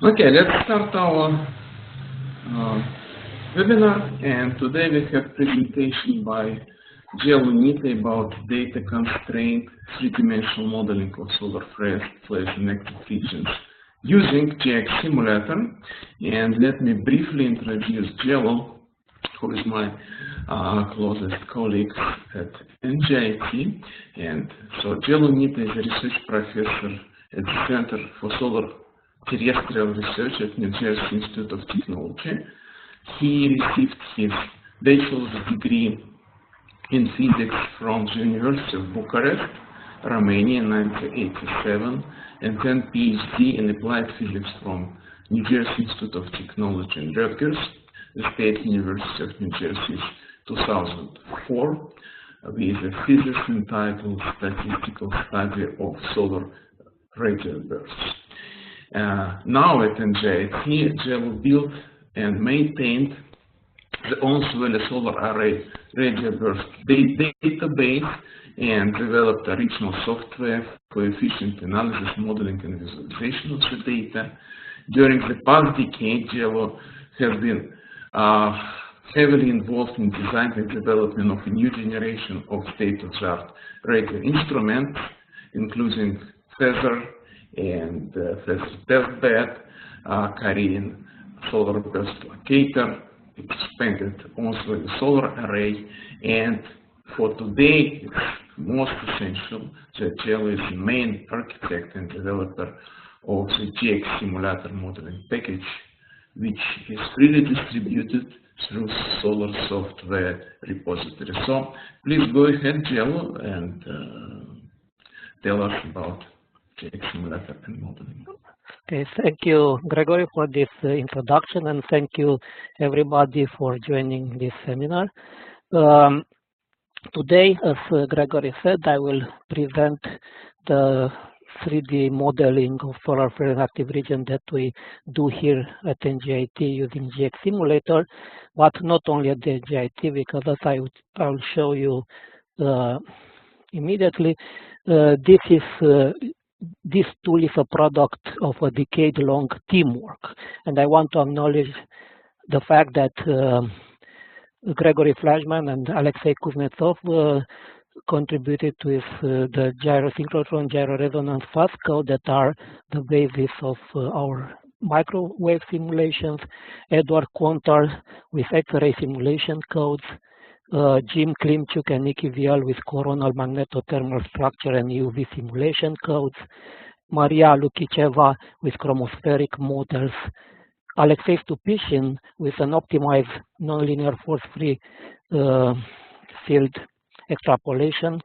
Okay, let's start our webinar, and today we have presentation by Gel Unite about data constraint three-dimensional modeling of solar flares and active regions using GX Simulator. And let me briefly introduce Gelo, who is my closest colleague at NGIT. And so Gelo Unite is a research professor at the Center for Solar Terrestrial Research at New Jersey Institute of Technology. He received his bachelor's degree in physics from the University of Bucharest, Romania in 1987, and then PhD in applied physics from New Jersey Institute of Technology in Rutgers, the State University of New Jersey, 2004, with a thesis entitled Statistical Study of Solar Radial Bursts. Now at NGIT, Gelo built and maintained the Onswell solar array radial burst database and developed original software for efficient analysis, modeling, and visualization of the data. During the past decade, Gelo has been heavily involved in design and development of a new generation of state-of-the-art radio instruments, including Feather and Feather Testbed, carrying solar burst locator, expanded Onswell solar array, and for today it's most essential that Gelo is the main architect and developer of the GX Simulator modeling package, which is freely distributed through Solar Software Repository. So please go ahead, Gelo, and tell us about GX Simulator and modeling. Okay, thank you, Gregory, for this introduction, and thank you, everybody, for joining this seminar. Today, as Gregory said, I will present the 3D modeling of solar flare and active region that we do here at NGIT using GX Simulator, but not only at the NGIT, because as I will show you immediately, this tool is a product of a decade-long teamwork, and I want to acknowledge the fact that Gregory Flashman and Alexei Kuznetsov contributed with the gyrosynchrotron, gyroresonance fast code that are the basis of our microwave simulations, Edward Kontar with X-ray simulation codes, Jim Klimchuk and Nikki Vial with coronal magnetothermal structure and UV simulation codes, Maria Lukicheva with chromospheric models, Alexei Stupishin with an optimized nonlinear force-free field extrapolation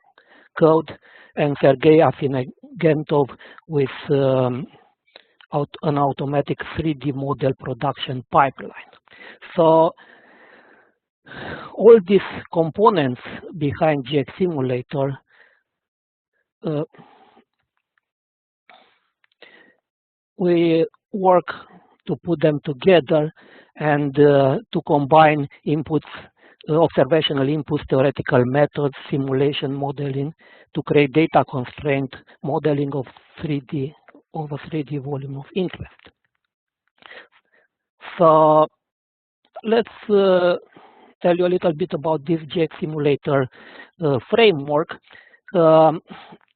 code, and Sergei Afinagentov with an automatic 3D model production pipeline. So all these components behind GX Simulator we work to put them together and to combine inputs, observational inputs, theoretical methods, simulation modeling to create data constraint modeling of a 3D volume of interest. So let's tell you a little bit about this GX Simulator framework.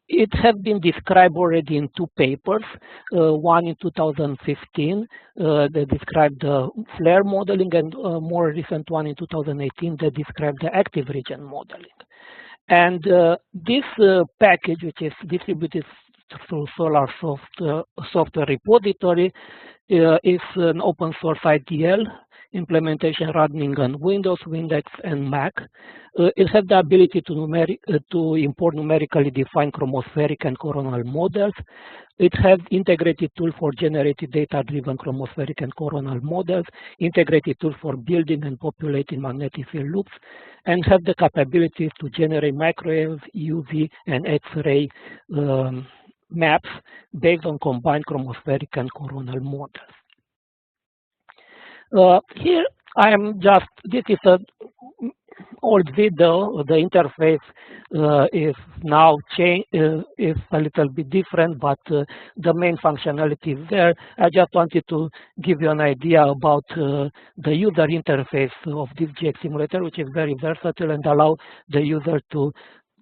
It has been described already in two papers, one in 2015 that described the flare modeling, and a more recent one in 2018 that described the active region modeling. And this package, which is distributed through Solar Software Repository, is an open source IDL implementation running on Windows, Windows, and Mac. It has the ability to import numerically defined chromospheric and coronal models. It has integrated tool for generated data-driven chromospheric and coronal models, integrated tool for building and populating magnetic field loops, and have the capabilities to generate microwave, UV, and X-ray maps based on combined chromospheric and coronal models. Here I am this is a old video, the interface is now is a little bit different, but the main functionality is there. I just wanted to give you an idea about the user interface of this GX simulator, which is very versatile and allow the user to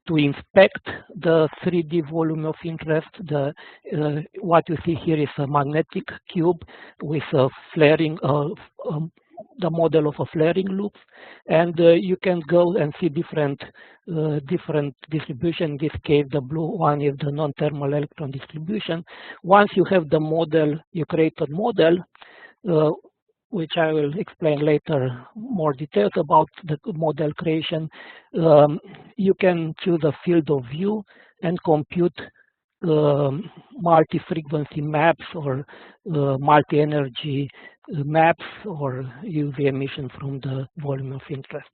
inspect the 3D volume of interest. What you see here is a magnetic cube with a flaring, the model of a flaring loop, and you can go and see different distribution. In this case, the blue one is the non-thermal electron distribution. Once you have the model, you create a model, which I will explain later more details about the model creation. You can choose a field of view and compute multi-frequency maps or multi-energy maps or UV emission from the volume of interest.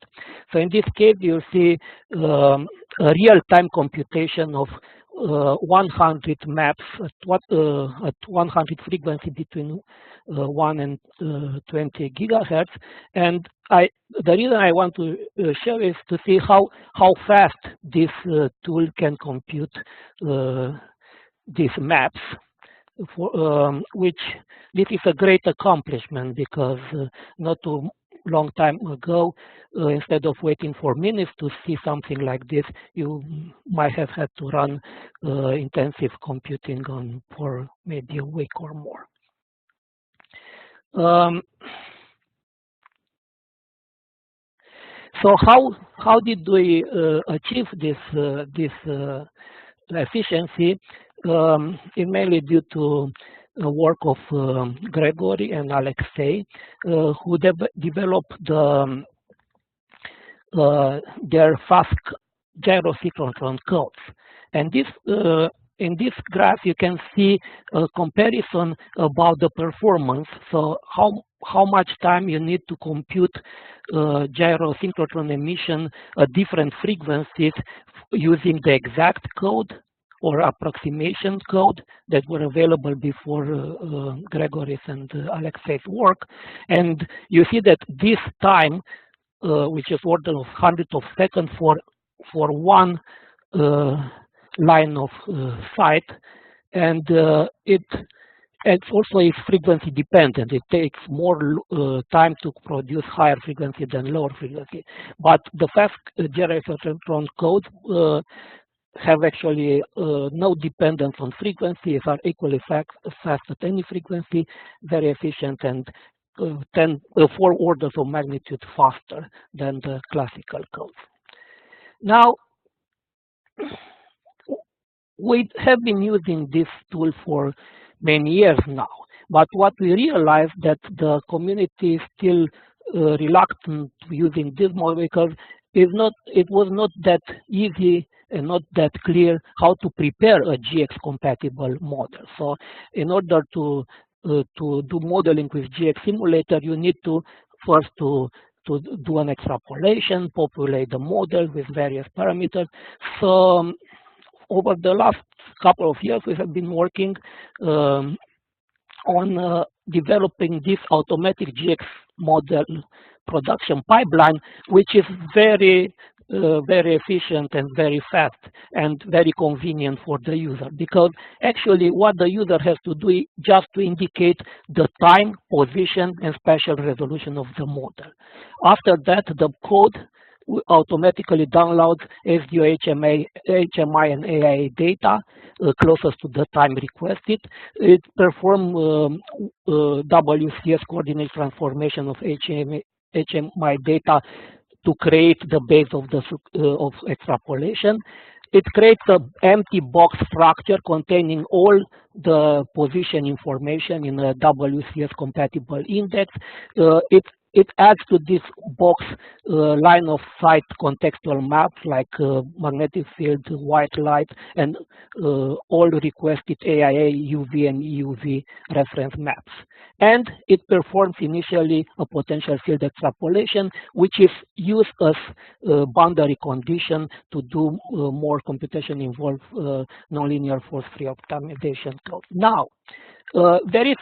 So in this case, you see a real-time computation of 100 maps at 100 frequency between 1 and 20 gigahertz. And the reason I want to show is to see how fast this tool can compute these maps, which this is a great accomplishment, because not too long time ago, instead of waiting for minutes to see something like this, you might have had to run intensive computing for maybe a week or more. So how did we achieve this efficiency? It's mainly due to the work of Gregory and Alexei, who developed their fast gyrosynchrotron codes. And this in this graph, you can see a comparison about the performance. So how much time you need to compute gyrosynchrotron emission at different frequencies using the exact code or approximation code that were available before Gregory's and Alexei's work. And you see that this time, which is order of hundredths of seconds for one line of sight, and it's also is frequency dependent. It takes more time to produce higher frequency than lower frequency. But the fast gyrosynchrotron codes have actually no dependence on frequencies, are equally fast at any frequency, very efficient, and 4 orders of magnitude faster than the classical codes. Now, we have been using this tool for many years now, but what we realized that the community is still reluctant to using this model because it was not that easy and not that clear how to prepare a GX compatible model. So in order to do modeling with GX simulator, you need to first to do an extrapolation, populate the model with various parameters. So over the last couple of years, we have been working on developing this automatic GX model production pipeline, which is very efficient and very fast and very convenient for the user, because actually what the user has to do is just to indicate the time, position, and spatial resolution of the model. After that, the code automatically downloads SDO, HMI, and AIA data closest to the time requested. It performs WCS coordinate transformation of HMI data to create the base of of extrapolation. It creates an empty box structure containing all the position information in a WCS compatible index. It adds to this box line of sight contextual maps like magnetic field, white light, and all requested AIA, UV, and EUV reference maps. And it performs initially a potential field extrapolation, which is used as a boundary condition to do more computation involve nonlinear force-free optimization code. Now, there is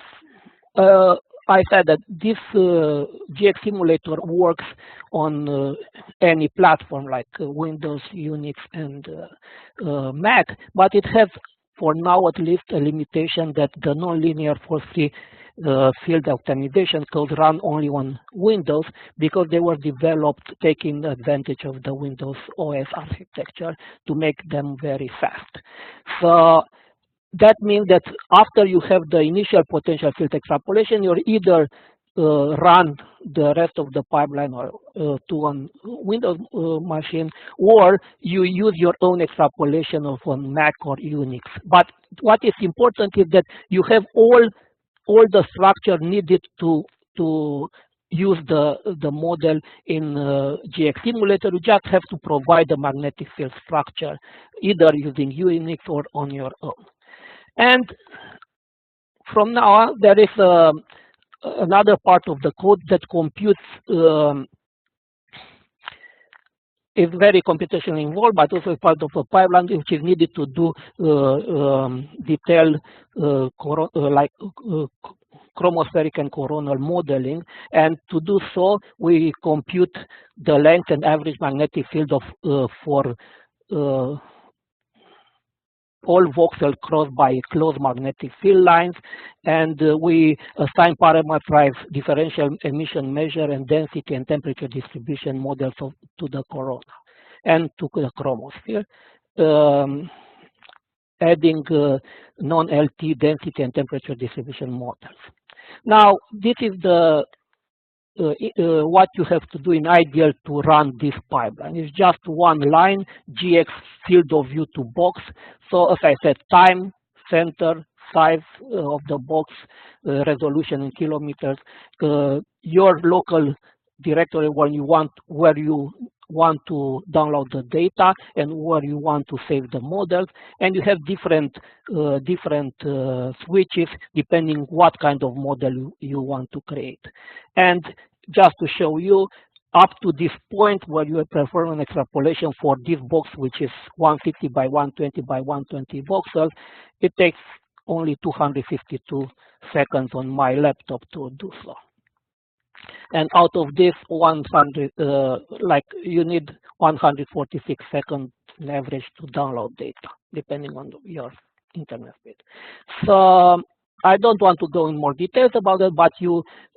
I said that this GX simulator works on any platform like Windows, Unix, and Mac, but it has, for now at least, a limitation that the nonlinear force-free field optimization could run only on Windows, because they were developed taking advantage of the Windows OS architecture to make them very fast. So that means that after you have the initial potential field extrapolation, you're either run the rest of the pipeline or to on Windows machine, or you use your own extrapolation of on Mac or Unix. But what is important is that you have all the structure needed to use the model in GX simulator. You just have to provide the magnetic field structure, either using Unix or on your own. And from now on, there is another part of the code that computes, is very computationally involved, but also part of a pipeline which is needed to do detailed chromospheric and coronal modeling. And to do so, we compute the length and average magnetic field of for all voxels crossed by closed magnetic field lines, and we assign parameterized differential emission measure and density and temperature distribution models to the corona and to the chromosphere, adding non-LT density and temperature distribution models. Now, this is the what you have to do in ideal to run this pipeline. It's just one line, GX field of view to box. So as I said, time, center, size of the box, resolution in kilometers, your local directory where you want to download the data and where you want to save the models, and you have different switches depending what kind of model you want to create. And just to show you, up to this point where you perform an extrapolation for this box, which is 150 by 120 by 120 voxels, it takes only 252 seconds on my laptop to do so. And out of this 100, you need 146 seconds on average to download data, depending on your internet speed. So I don't want to go in more details about it, but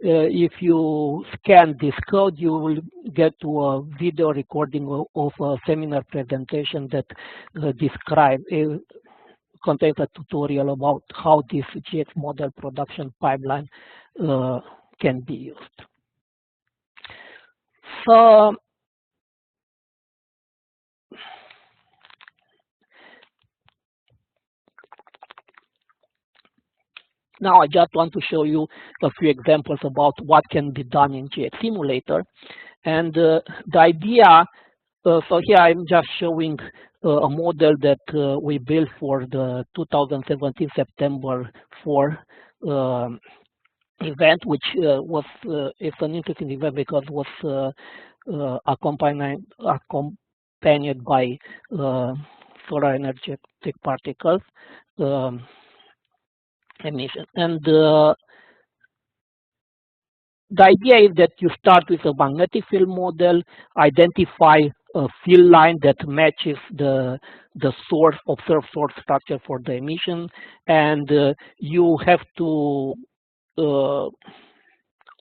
if you scan this code, you will get to a video recording of a seminar presentation that contains a tutorial about how this GX model production pipeline can be used. So now I just want to show you a few examples about what can be done in GX simulator. And the idea, so here I'm just showing a model that we built for the 2017 September 4 event, which it's an interesting event because it was accompanied by solar energetic particles emission. And the idea is that you start with a magnetic field model, identify a field line that matches the source, observed source structure for the emission, and you have to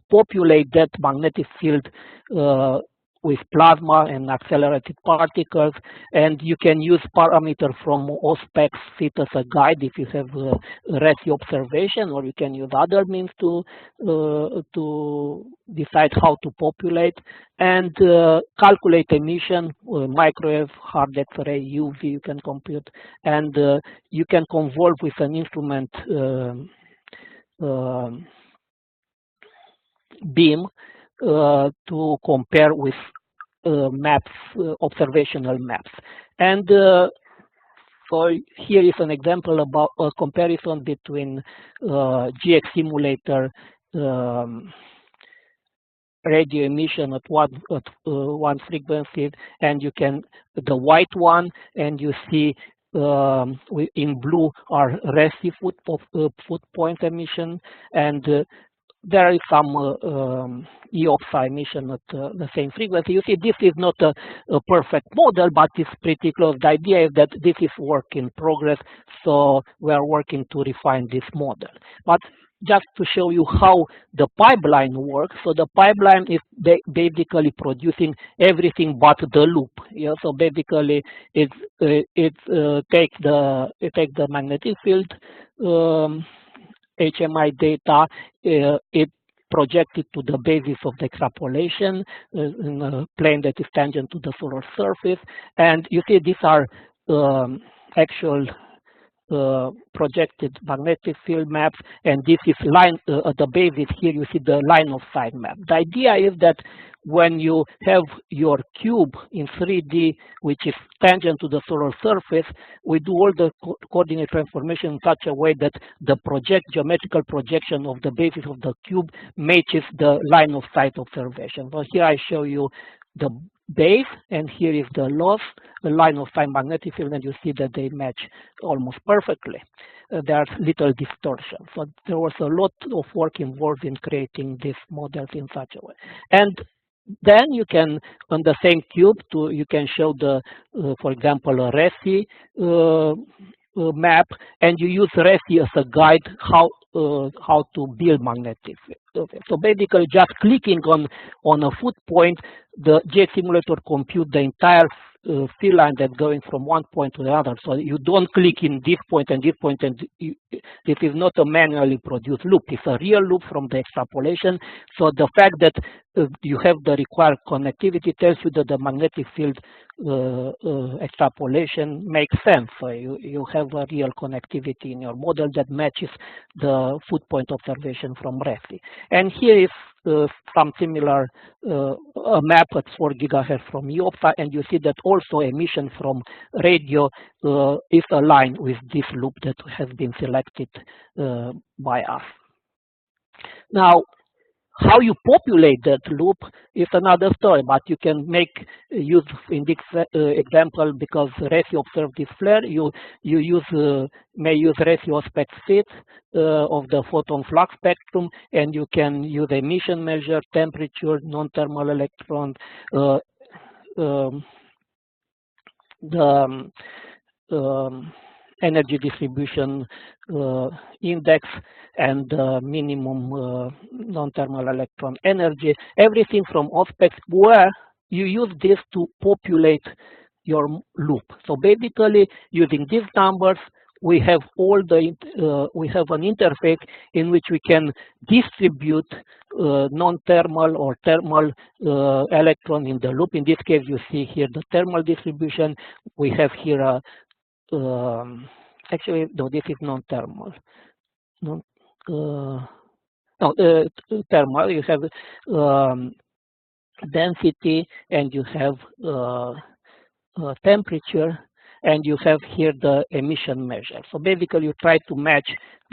populate that magnetic field with plasma and accelerated particles, and you can use parameters from OSPEX fit as a guide if you have RESI observation, or you can use other means to decide how to populate, and calculate emission, microwave, hard X-ray, UV you can compute, and you can convolve with an instrument beam to compare with maps, observational maps. And so here is an example about a comparison between GX simulator radio emission at one frequency, and you can the white one, and you see in blue are RESI foot point emission, and there is some EOPSA emission at the same frequency. You see, this is not a perfect model, but it's pretty close. The idea is that this is work in progress, so we are working to refine this model. But just to show you how the pipeline works, so the pipeline is basically producing everything but the loop. Yeah, so basically it takes the magnetic field HMI data, it projected to the basis of the extrapolation in a plane that is tangent to the solar surface. And you see these are actual projected magnetic field maps, and this is line at the basis. Here you see the line of sight map. The idea is that when you have your cube in 3D, which is tangent to the solar surface, we do all the coordinate transformation in such a way that the geometrical projection of the basis of the cube matches the line of sight observation. So here I show you the base, and here is the loss, the line of sight magnetic field, and you see that they match almost perfectly. There's little distortion. So there was a lot of work involved in creating these models in such a way. And then you can, on the same cube, you can show the, for example, a RESI map, and you use RESI as a guide how to build magnetic field. So basically, just clicking on a foot point, the GX simulator compute the entire field line that's going from one point to the other. So you don't click in this point and this point, and this is not a manually produced loop. It's a real loop from the extrapolation. So the fact that you have the required connectivity tells you that the magnetic field extrapolation makes sense. So you have a real connectivity in your model that matches the foot point observation from RESI. And here is some similar a map at 4 gigahertz from EOPSA, and you see that also emission from radio is aligned with this loop that has been selected by us. Now, how you populate that loop is another story, but you can make use in this example, because RESI observed this flare, you may use RESI OSPEX fit of the photon flux spectrum, and you can use emission measure, temperature, non-thermal electron, the energy distribution index, and minimum non-thermal electron energy, everything from OSPEX, where you use this to populate your loop. So basically, using these numbers, we have we have an interface in which we can distribute non-thermal or thermal electron in the loop. In this case, you see here the thermal distribution. We have here a actually, no, this is non-thermal. Thermal. You have density, and you have temperature, and you have here the emission measure. So basically, you try to match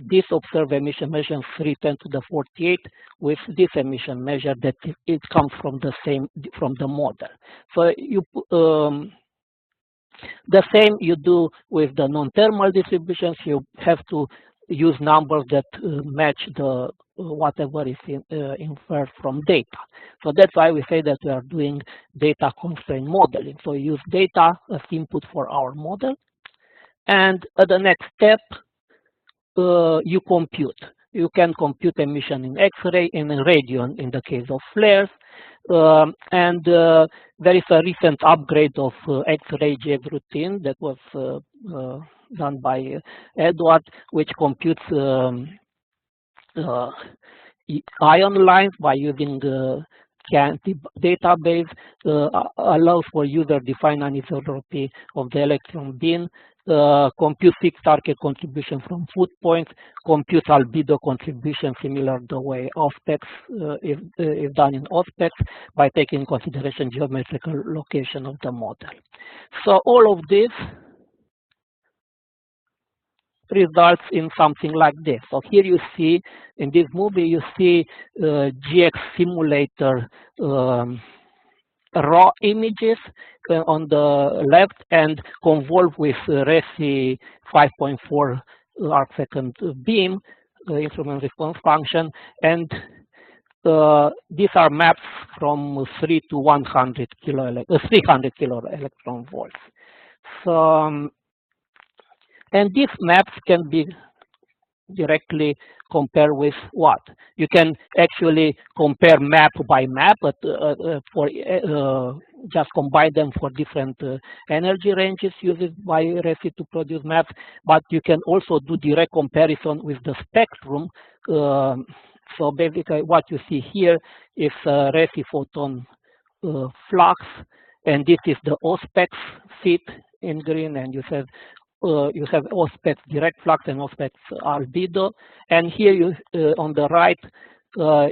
this observed emission measure 310 to the 48 with this emission measure that it comes from the model. So you the same you do with the non-thermal distributions. You have to use numbers that match the whatever is inferred from data. So that's why we say that we are doing data constraint modeling. So we use data as input for our model, and at the next step, you compute. You can compute emission in X-ray, in radio in the case of flares. And there is a recent upgrade of X-ray GX routine that was done by Edward, which computes ion lines by using the CANTI database, allows for user-defined anisotropy of the electron beam, compute fixed target contribution from foot points, compute albedo contribution similar the way OSPEX is done in OSPEX by taking into consideration geometrical location of the model. So all of this results in something like this. So here you see, in this movie, you see GX simulator raw images on the left and convolved with RESI 5.4 arc second beam instrument response function, and these are maps from 3 to 100 300 kilo electron volts. So, and these maps can be directly compared with what? You can actually compare map by map, but just combine them for different energy ranges used by RESI to produce maps. But you can also do direct comparison with the spectrum. So basically, what you see here is RESI photon flux, and this is the OSPEX fit in green, and you have OSPEX direct flux and OSPEX albedo. And here you on the right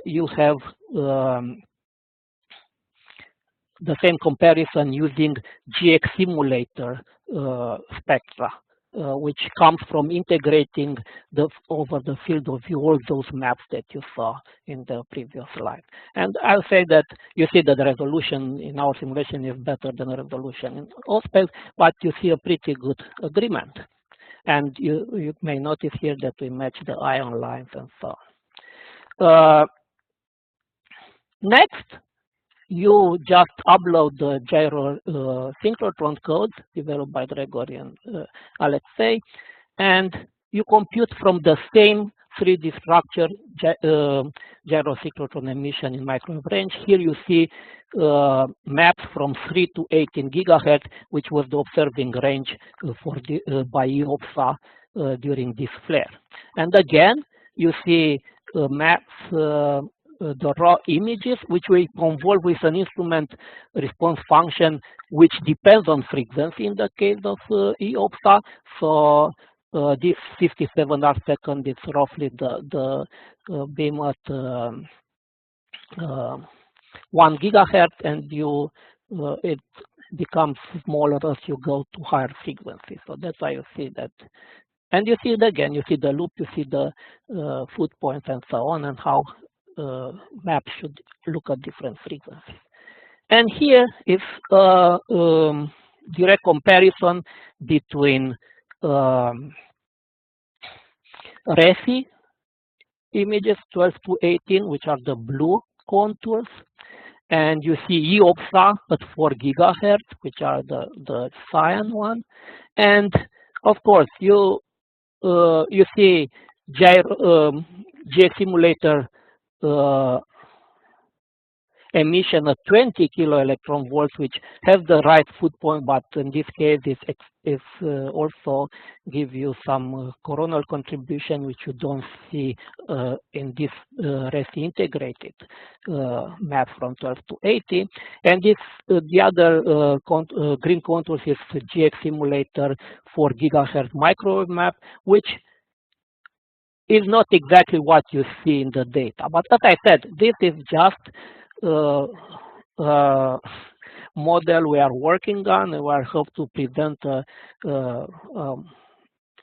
you have the same comparison using GX simulator spectra, which comes from integrating over the field of view all those maps that you saw in the previous slide. And I'll say that you see that the resolution in our simulation is better than the resolution in OSPEX, but you see a pretty good agreement. And you may notice here that we match the ion lines and so on. Next, you just upload the gyro synchrotron code developed by Gregory and Alexei, and you compute from the same 3D structure gyro synchrotron emission in microwave range. Here you see maps from 3 to 18 gigahertz, which was the observing range by EOPSA during this flare. And again, you see maps the raw images, which we convolve with an instrument response function, which depends on frequency in the case of EOPSA. So this 57 arc second is roughly the beam at 1 gigahertz, and it becomes smaller as you go to higher frequency. So that's why you see that. And you see it again, you see the loop, you see the foot points and so on, and how maps should look at different frequencies. And here is a direct comparison between RESI images 12 to 18, which are the blue contours, and you see EOPSA at 4 gigahertz, which are the cyan one. And of course, you see GX simulator emission at 20 kilo electron volts, which have the right foot point, but in this case it also give you some coronal contribution, which you don't see in this RESI integrated map from 12 to 80. And this the other green contours is GX simulator 4 gigahertz microwave map, which is not exactly what you see in the data. But as I said, this is just model we are working on, and we hope to present a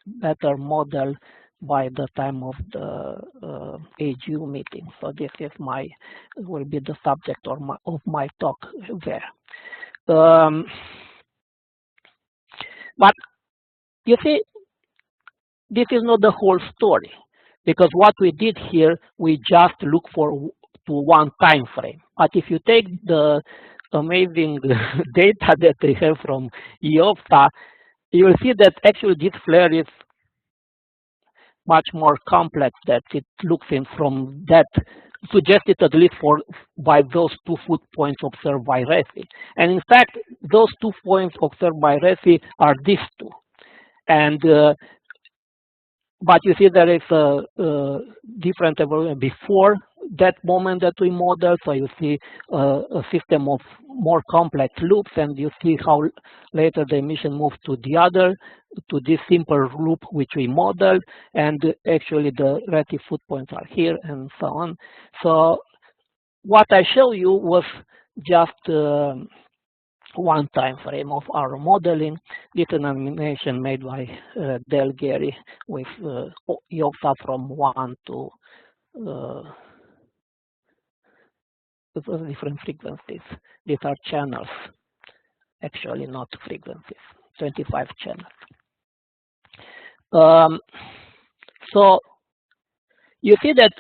better model by the time of the AGU meeting. So this is will be the subject of my talk there. But you see, this is not the whole story, because what we did here, we just look to one time frame. But if you take the amazing data that we have from EOPSA, you will see that actually this flare is much more complex that it looks in from that, suggested at least by those 2 foot points observed by RESI. And in fact, those 2 points observed by RESI are these 2. And but you see there is a different evolution before that moment that we model. So you see a system of more complex loops, and you see how later the emission moved to this simple loop which we modeled, and actually the relative foot points are here and so on. So what I show you was just one time frame of our modeling. This is an animation made by Del Gary with EOPSA from 1 to different frequencies. These are channels, actually not frequencies, 25 channels. So you see that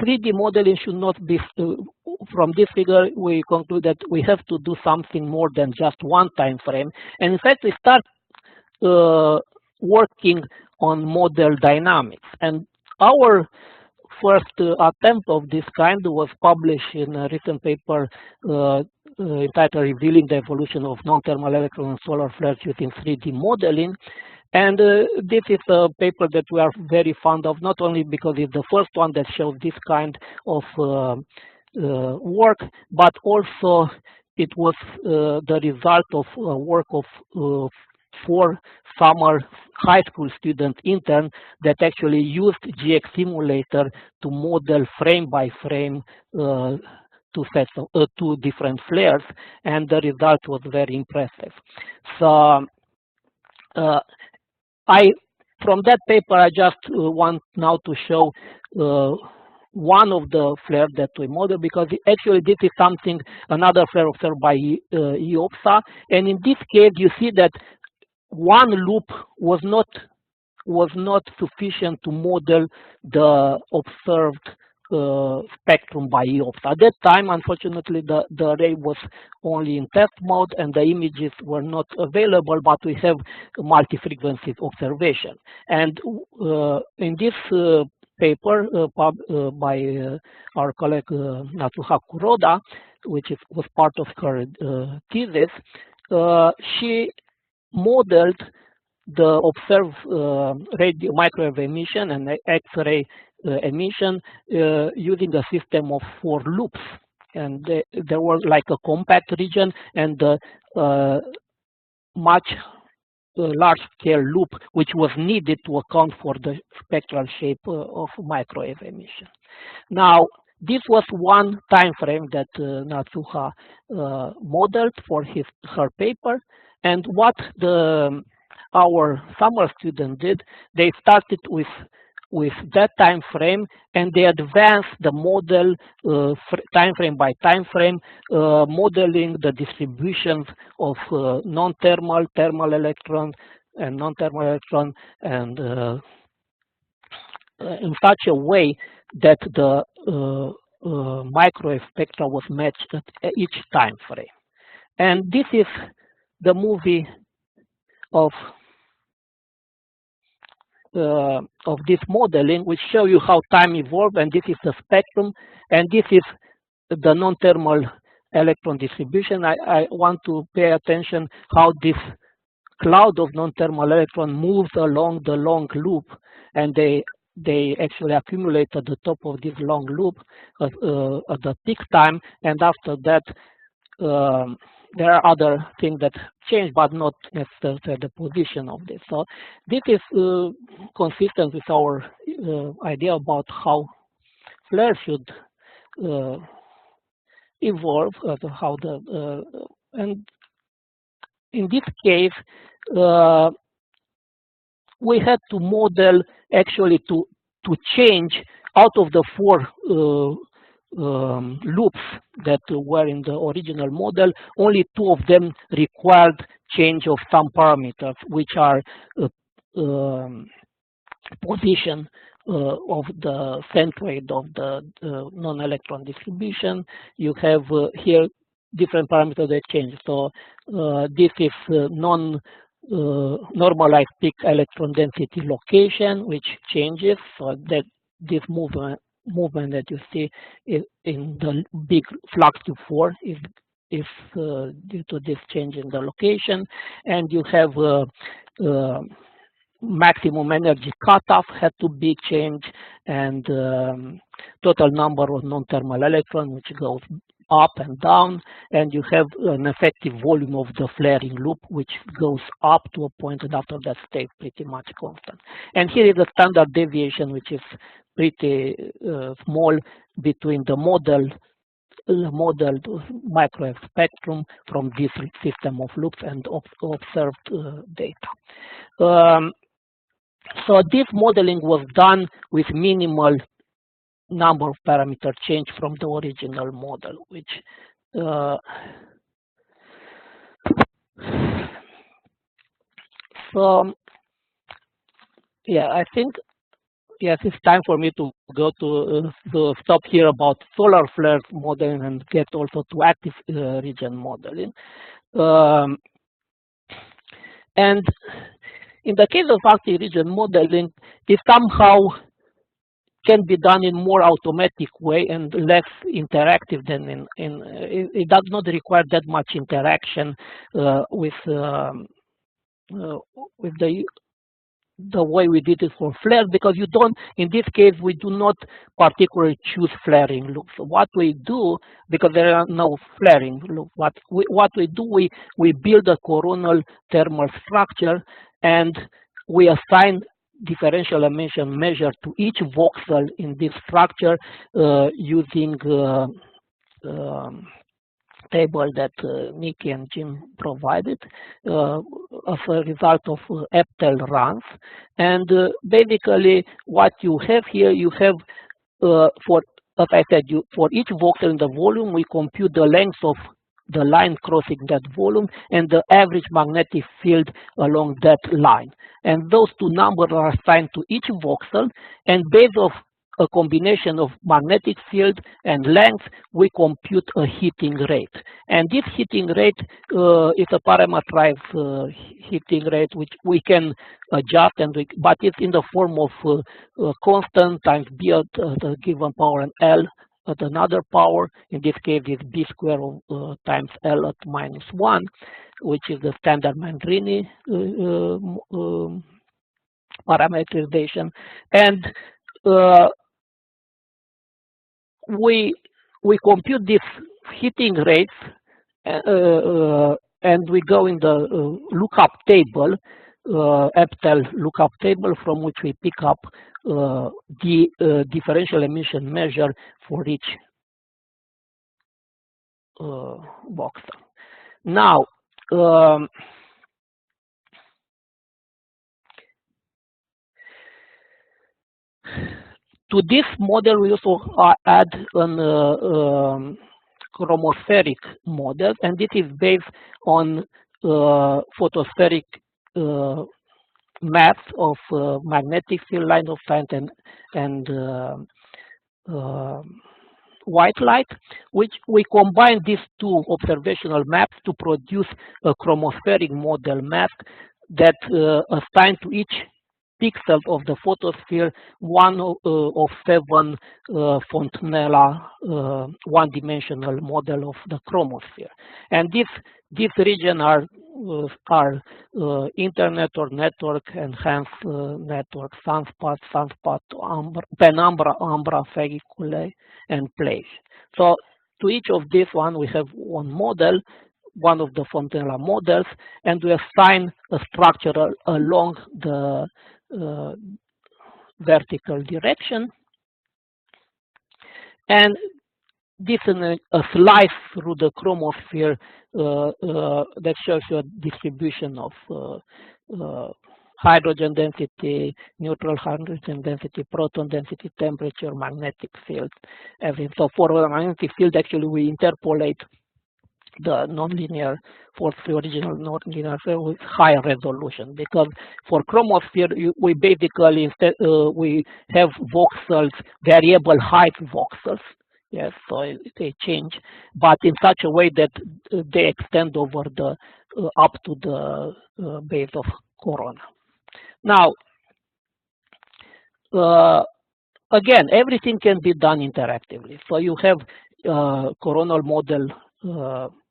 3D modeling should not be, from this figure, we conclude that we have to do something more than just one time frame. And in fact, we start working on model dynamics. And our first attempt of this kind was published in a recent paper entitled Revealing the Evolution of Non-Thermal Electron and Solar Flares Using 3D Modeling. And this is a paper that we are very fond of, not only because it's the first one that shows this kind of work, but also it was the result of work of 4 summer high school student interns that actually used GX Simulator to model frame by frame 2 different flares, and the result was very impressive. So from that paper, I just want now to show one of the flares that we model, because actually this is something, another flare observed by EOPSA, and in this case you see that one loop was not sufficient to model the observed spectrum by EOPSA. At that time, unfortunately, the array was only in test mode and the images were not available, but we have multi-frequency observation. And in this paper by our colleague Natsuha Kuroda, which was part of her thesis, she modeled the observed microwave emission and X-ray emission using a system of 4 loops. And there was like a compact region and a much large-scale loop, which was needed to account for the spectral shape of microwave emission. Now, this was one time frame that Natsuha modeled for her paper. And what our summer student did, they started with that time frame, and they advanced the model time frame by time frame, modeling the distributions of non-thermal, thermal electron, and non-thermal electron, and in such a way that the microwave spectra was matched at each time frame. And this is the movie of this modeling, which show you how time evolved, and this is the spectrum, and this is the non-thermal electron distribution. I want to pay attention how this cloud of non-thermal electron moves along the long loop, and they actually accumulate at the top of this long loop at the peak time, and after that there are other things that change, but not necessarily the position of this. So this is consistent with our idea about how flares should evolve, how and in this case we had to model actually to change out of the 4 loops that were in the original model. Only 2 of them required change of some parameters, which are position of the centroid of the non-electron distribution. You have here different parameters that change. So this is normalized peak electron density location, which changes, so that this movement that you see in the big flux Q4 is due to this change in the location. And you have maximum energy cutoff had to be changed, and total number of non-thermal electrons, which goes up and down, and you have an effective volume of the flaring loop, which goes up to a point, and after that stays pretty much constant. And here is the standard deviation, which is pretty small between the modeled microwave spectrum from this system of loops and observed data. So this modeling was done with minimal number of parameter change from the original model, which so yeah, I think yes, it's time for me to go to stop here about solar flares modeling and get also to active region modeling. And in the case of active region modeling, it somehow can be done in more automatic way and less interactive than it does not require that much interaction with the way we did it for flares, because you don't, in this case, we do not particularly choose flaring loops. What we do, because there are no flaring loops, what we do, we build a coronal thermal structure and we assign differential emission measure to each voxel in this structure using table that Nikki and Jim provided as a result of EPTEL runs. And basically what you have here, you have as I said, for each voxel in the volume, we compute the length of the line crossing that volume and the average magnetic field along that line. And those two numbers are assigned to each voxel, and based on a combination of magnetic field and length, we compute a heating rate. And this heating rate is a parameterized heating rate, which we can adjust, but it's in the form of constant times B at the given power and L at another power. In this case, it's B squared times L at -1, which is the standard Mandrini parameterization. And we compute these heating rates and we go in the lookup table, EPTEL lookup table, from which we pick up the differential emission measure for each voxel. Now, to this model, we also add an chromospheric model, and this is based on photospheric maps of magnetic field, line of sight, and white light, which we combine these two observational maps to produce a chromospheric model map that assigns to each pixels of the photosphere one of 7 Fontanella one-dimensional model of the chromosphere. And these regions are internet or network, enhanced network, sunspot, penumbra, umbra, Fagiculae, and place. So to each of these one, we have one model, one of the Fontanella models, and we assign a structure along the vertical direction, and this is a slice through the chromosphere that shows you a distribution of hydrogen density, neutral hydrogen density, proton density, temperature, magnetic field, everything. So for the magnetic field, actually we interpolate the nonlinear for the original nonlinear with higher resolution, because for chromosphere we basically instead we have voxels, variable height voxels. Yes, so they change, but in such a way that they extend over the up to the base of corona. Now, again, everything can be done interactively. So you have coronal model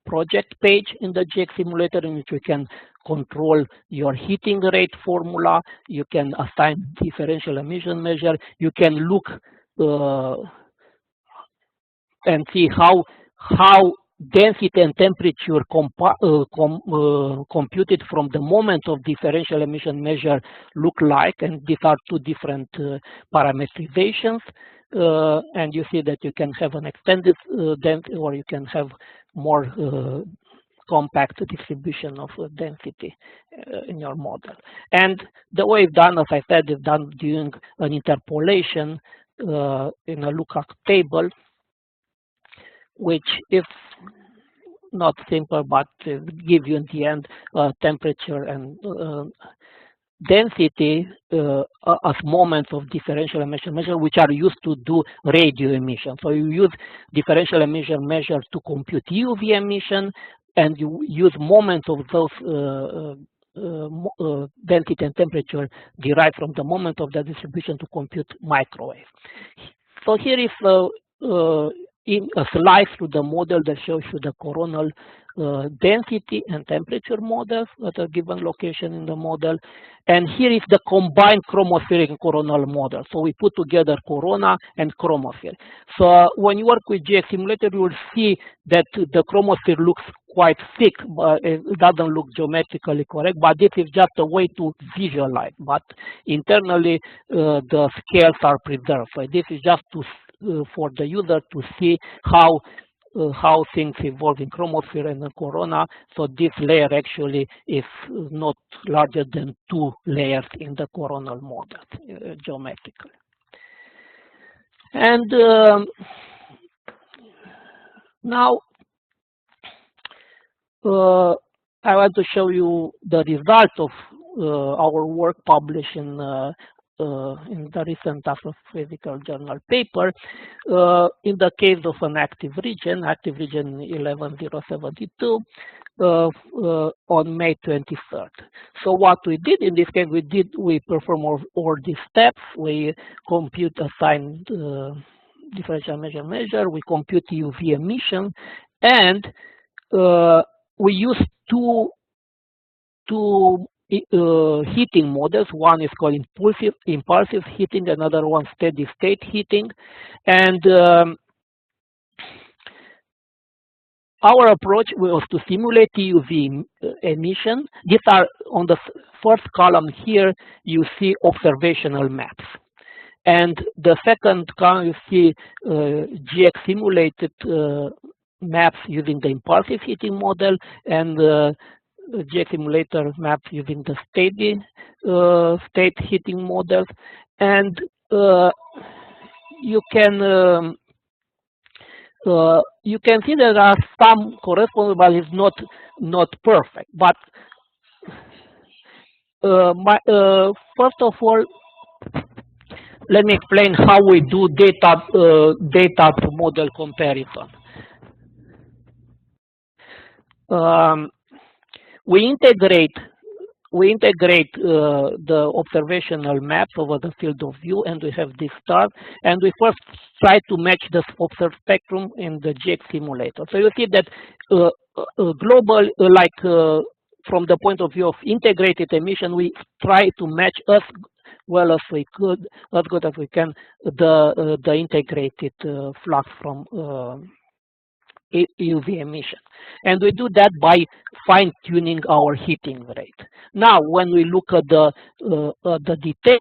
project page in the GX simulator, in which you can control your heating rate formula. You can assign differential emission measure. You can look and see how density and temperature computed from the moment of differential emission measure look like, and these are two different parameterizations. And you see that you can have an extended density, or you can have more compact distribution of density in your model. And the way it's done, as I said, is done during an interpolation in a lookup table, which is not simple, but give you in the end temperature and density as moments of differential emission measure, which are used to do radio emission. So you use differential emission measure to compute UV emission, and you use moments of those density and temperature derived from the moment of the distribution to compute microwave. So here is in a slide through the model that shows you the coronal density and temperature models at a given location in the model. And here is the combined chromospheric and coronal model. So we put together corona and chromosphere. So when you work with GX simulator, you will see that the chromosphere looks quite thick, but it doesn't look geometrically correct, but this is just a way to visualize. But internally, the scales are preserved. So this is just to for the user to see how things evolve in chromosphere and the corona. So this layer actually is not larger than 2 layers in the coronal model geometrically. And now I want to show you the result of our work published in the recent Astrophysical Journal paper, in the case of an active region 11072, on May 23rd. So what we did in this case, we perform all these steps. We compute assigned differential measure, we compute UV emission, and we use two heating models. One is called impulsive heating, another one steady state heating. And our approach was to simulate UV emission. These are on the first column here, you see observational maps. And the second column, you see GX simulated maps using the impulsive heating model, and GX simulator maps using the steady state heating models. And you can see there are some correspondence, but it's not perfect. But first of all, let me explain how we do data to model comparison. We integrate the observational maps over the field of view, and we have this star, and we first try to match the observed spectrum in the GX simulator. So you see that global, from the point of view of integrated emission, we try to match as well as we could, as good as we can, the integrated flux from UV emission. And we do that by fine-tuning our heating rate. Now, when we look at the detail,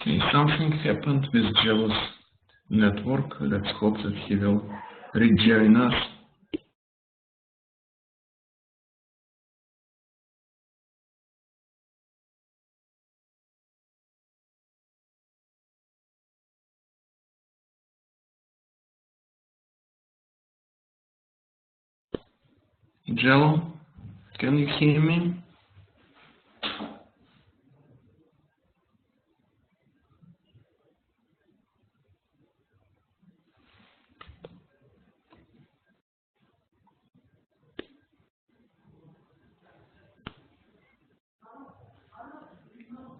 Okay, something happened with Jello's network. Let's hope that he will rejoin us. Jello, can you hear me?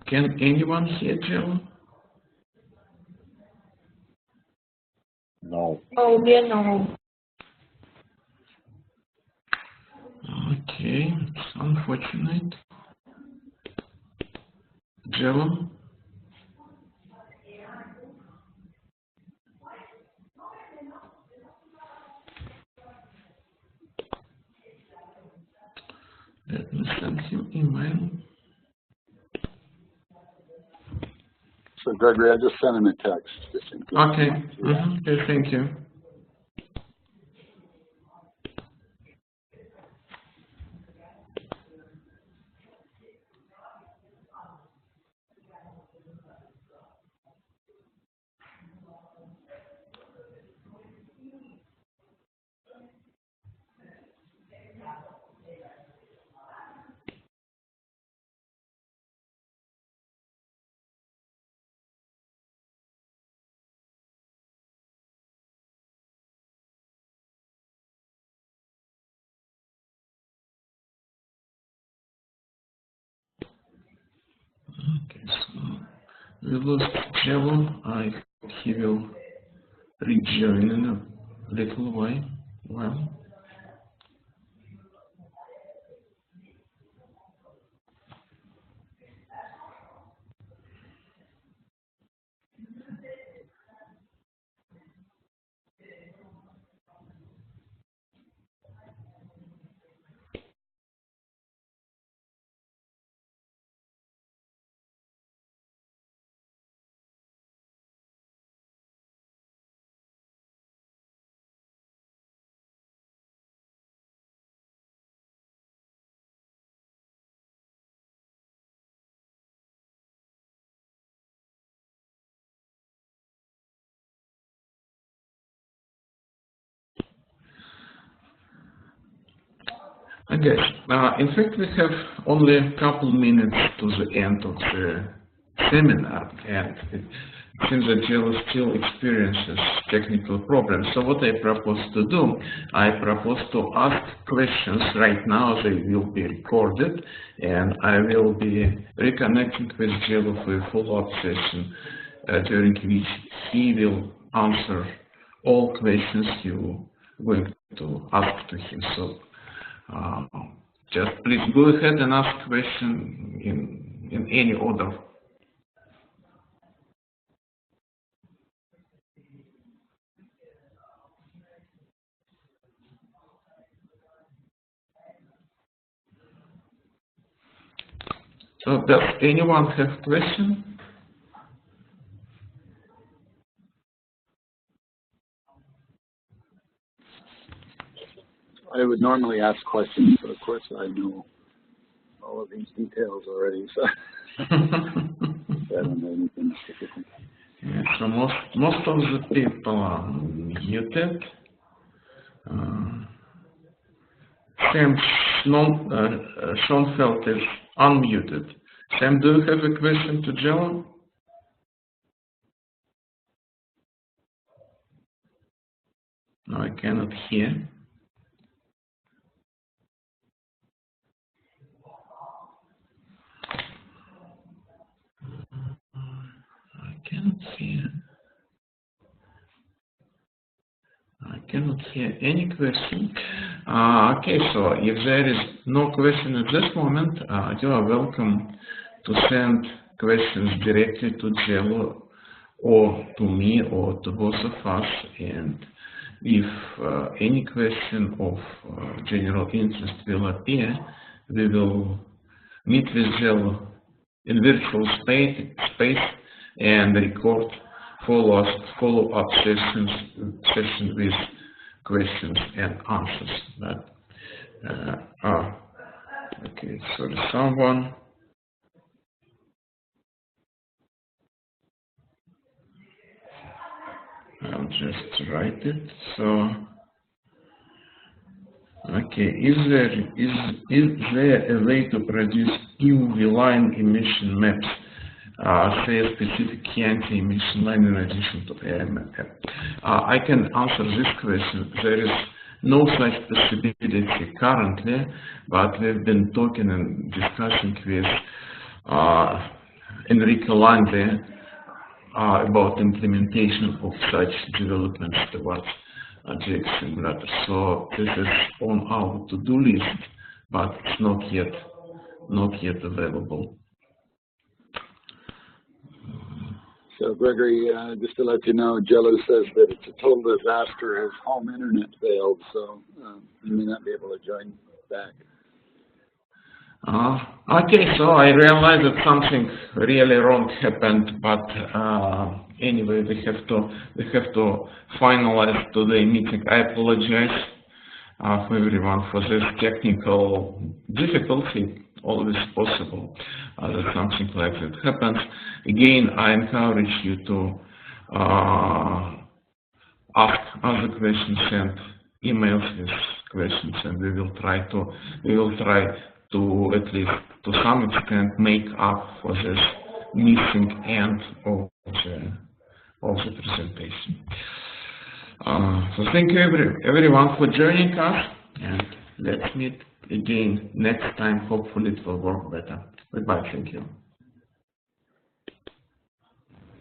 Can anyone hear Jello? No. Oh, yeah, no. Okay, it's unfortunate. Jello? Let me send him email. So Gregory, I just sent him a text. Okay. Okay, thank you. Okay, so we lost Jello. I hope he will rejoin in a little while. Well, I guess. In fact, we have only a couple minutes to the end of the seminar, and it seems that Jello still experiences technical problems. So what I propose to do, I propose to ask questions right now. They will be recorded, and I will be reconnecting with Jello for a follow-up session during which he will answer all questions you're going to ask to him. So just please go ahead and ask questions in any order. So does anyone have questions? I would normally ask questions, but of course I know all of these details already, so I don't know anything specific. Yeah, so most of the people are muted. Sam Schoenfeld is unmuted. Sam, do you have a question to Jello? No, I cannot hear. I cannot hear any question. Okay, so if there is no question at this moment, you are welcome to send questions directly to Jello or to me or to both of us. And if any question of general interest will appear, we will meet with Jello in virtual space and record follow-up session with questions and answers. But okay, sorry, someone. I'll just write it. So, okay, is there a way to produce UV line emission maps? Say a specific Chianti emission line in addition to air map. I can answer this question. There is no such possibility currently, but we've been talking and discussing with Enrico Lande about implementation of such developments towards GX Simulator. So this is on our to-do list, but it's not yet available. So Gregory, just to let you know, Jello says that it's a total disaster. His home internet failed, so he may not be able to join back. Okay, so I realized that something really wrong happened, but anyway, we have to finalize today's meeting. I apologize for everyone for this technical difficulty. Always possible that something like that happens. Again, I encourage you to ask other questions, send emails with questions, and we will try to at least to some extent make up for this missing end of the presentation. So thank you everyone for joining us, and let's meet again next time. Hopefully it will work better. Goodbye. Thank you.